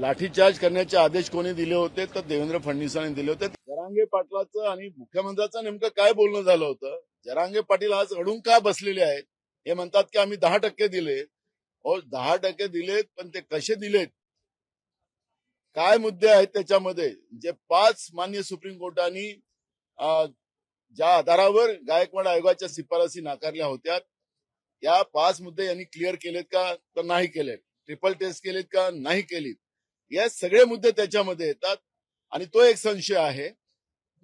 लाठीचार्ज करण्याचे आदेश कोणी दिले होते तर देवेंद्र फडणवीसांनी दिले होते. जरांगे पाटलाचं आणि मुख्यमंत्र्यांचं नेमकं काय बोलणं झालं होतं? जरांगे पाटील आज अडून का बसलेले आहेत? हे म्हणतात की आम्ही 10% दिले. हो, 10% दिलेत, पण ते कसे दिलेत, काय मुद्दे आहेत त्याच्यामध्ये? जे 5 मान्य सुप्रीम कोर्टानी ज्या आधारावर गायकवाड आयोगाच्या शिफारसी नाकारल्या होत्या, या 5 मुद्दे यांनी क्लिअर केलेत का तर नाही केलेत? ट्रिपल टेस्ट केलेत का नाही केलीत? या सगळे मुद्दे त्याच्यामध्ये येतात आणि तो एक संशय आहे.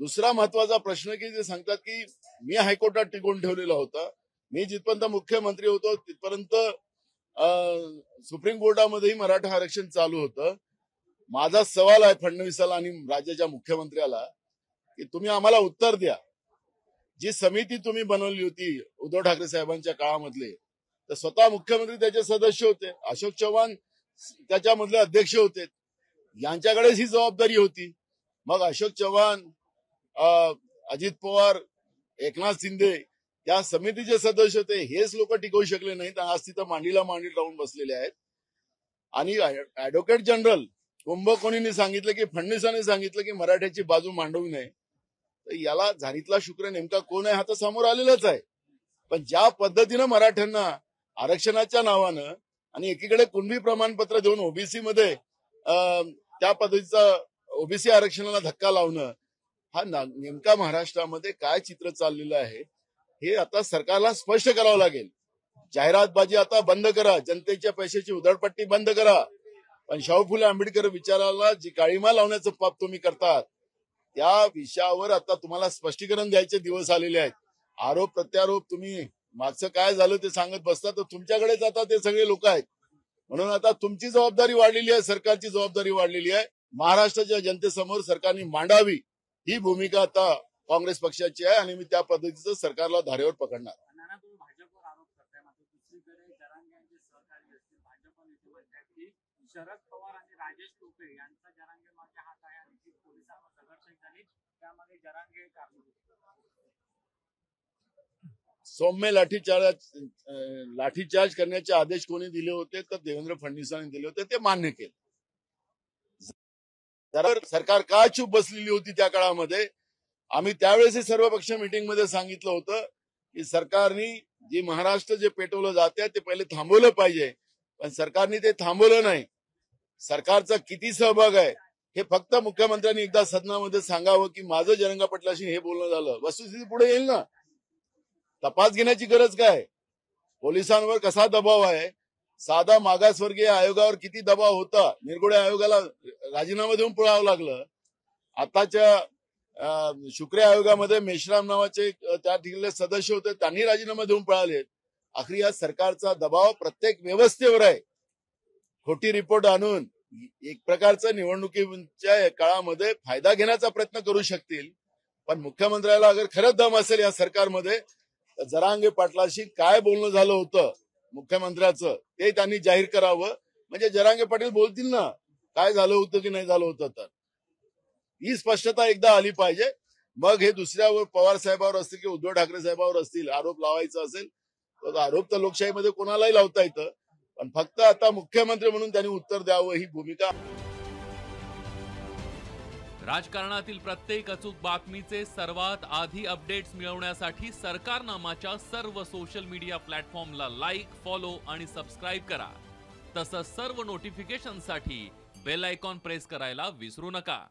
दुसरा महत्वाचा प्रश्न की जे सांगतात की मी हायकोर्टात टिकवून ठेवलेला होता, मी जिथपर्यंत मुख्यमंत्री होतो तिथपर्यंत सुप्रीम कोर्टामध्येही मराठा आरक्षण चालू होतं. माझा सवाल आहे फडणवीसाला आणि राज्याच्या मुख्यमंत्र्याला की तुम्ही आम्हाला उत्तर द्या. जी समिती तुम्ही बनवली होती उद्धव ठाकरे साहेबांच्या काळामधले, तर स्वतः मुख्यमंत्री त्याचे सदस्य होते, अशोक चव्हाण त्याच्यामधले अध्यक्ष होते, यांच्याकडेच ही जबाबदारी होती. मग अशोक चव्हाण, अजित पवार, एकनाथ शिंदे त्या समितीचे सदस्य होते, हेच लोक टिकवू शकले नाहीत. आज तिथं मांडीला मांडी लावून बसलेले आहेत. आणि ऍडव्होकेट जनरल कुंभकोणींनी सांगितलं की फडणवीसांनी सांगितलं की मराठ्याची बाजू मांडवू नये. तर याला झारीतला शुक्र नेमका कोण आहे हा तर समोर आलेलाच आहे. पण ज्या पद्धतीनं मराठ्यांना आरक्षणाच्या नावानं आणि एकीकडे कुणबी प्रमाणपत्र देऊन ओबीसी मध्ये त्या पद्धतीचा ओबीसी आरक्षणाला धक्का लावणं, हा नेमका महाराष्ट्रामध्ये काय चित्र चाललेलं आहे हे आता सरकारला स्पष्ट करावं लागेल. जाहिरातबाजी आता बंद करा, जनतेच्या पैशाची उधळपट्टी बंद करा. पण शाहू फुले आंबेडकर विचाराला जी काळीमा लावण्याचं पाप तुम्ही करतात, त्या विषयावर आता तुम्हाला स्पष्टीकरण द्यायचे दिवस आलेले आहेत. आरोप प्रत्यारोप तुम्ही मागचं काय झालं ते सांगत बसता, तर तुमच्याकडेच आता ते सगळे लोक आहेत. म्हणून आता तुमची जबाबदारी वाढलेली आहे, सरकारची जबाबदारी वाढलेली आहे. महाराष्ट्राच्या जनतेसमोर सरकारने मांडावी ही भूमिका आता काँग्रेस पक्षाची आहे आणि मी त्या पद्धतीचं सरकारला धारेवर पकडणार. शरद पवार आणि राजेश टोपे यांचा जरांगे मागे हात आहे आणि पोलिसांवर दगडफेक झाली, त्यामध्ये जरांगे सौम्य लाठीचार्ज करण्याचे आदेश कोणी दिले होते तर देवेंद्र फडणवीसांनी दिले होते, ते मान्य केले. सरकार का चूप बसलेली होती त्या काळामध्ये? आम्ही त्यावेळेस सर्व पक्ष मीटिंग मध्ये सांगितलं होतं की सरकारने जे महाराष्ट्र जे पेटवलं जाते ते पहिले थांबवलं पाहिजे, पण सरकारने ते थांबवलं नाही. सरकारचा किती सहभाग आहे हे फक्त मुख्यमंत्र्यांनी एकदा सदनामध्ये सांगावं की माझं जरंगा पाटलाशी हे बोलणं झालं. वस्तुस्थिती पुढे येईल ना. तपास घेण्याची गरज काय? पोलिसांवर कसा दबाव आहे? साधा मागासवर्गीय आयोगावर किती दबाव होता? निरगुडे आयोगाला राजीनामा देऊन पळावं लागलं. आताच्या शुक्रे आयोगामध्ये मेश्राम नावाचे त्या ठिकाणी सदस्य होते, त्यांनी राजीनामा देऊन पळाले. आखरी या सरकारचा दबाव प्रत्येक व्यवस्थेवर आहे. खोटी रिपोर्ट आणून एक प्रकारचा निवडणुकीच्या काळामध्ये फायदा घेण्याचा प्रयत्न करू शकतील. पण मुख्यमंत्र्याला अगर खरंच दम असेल या सरकारमध्ये तर जरांगे पाटलाशी काय बोलणं झालं होतं मुख्यमंत्र्याचं ते त्यांनी जाहीर करावं. म्हणजे जरांगे पाटील बोलतील ना काय झालं होतं की नाही झालं होतं, तर ही स्पष्टता एकदा आली पाहिजे. मग हे दुसऱ्यावर पवार साहेबावर असतील किंवा उद्धव ठाकरे साहेबावर असतील आरोप लावायचा असेल तर आरोप तर लोकशाहीमध्ये कोणालाही लावता येतं, पण फक्त आता मुख्यमंत्री म्हणून त्यांनी उत्तर द्यावं ही भूमिका. राजकारणातील प्रत्येक अचूक बातमीचे सर्वात आधी अपडेट्स मिळवण्यासाठी सरकारनामाच्या सर्व सोशल मीडिया प्लॅटफॉर्मला लाईक, फॉलो आणि सबस्क्राईब करा. तसंच सर्व नोटिफिकेशनसाठी बेल आयकॉन प्रेस करायला विसरू नका.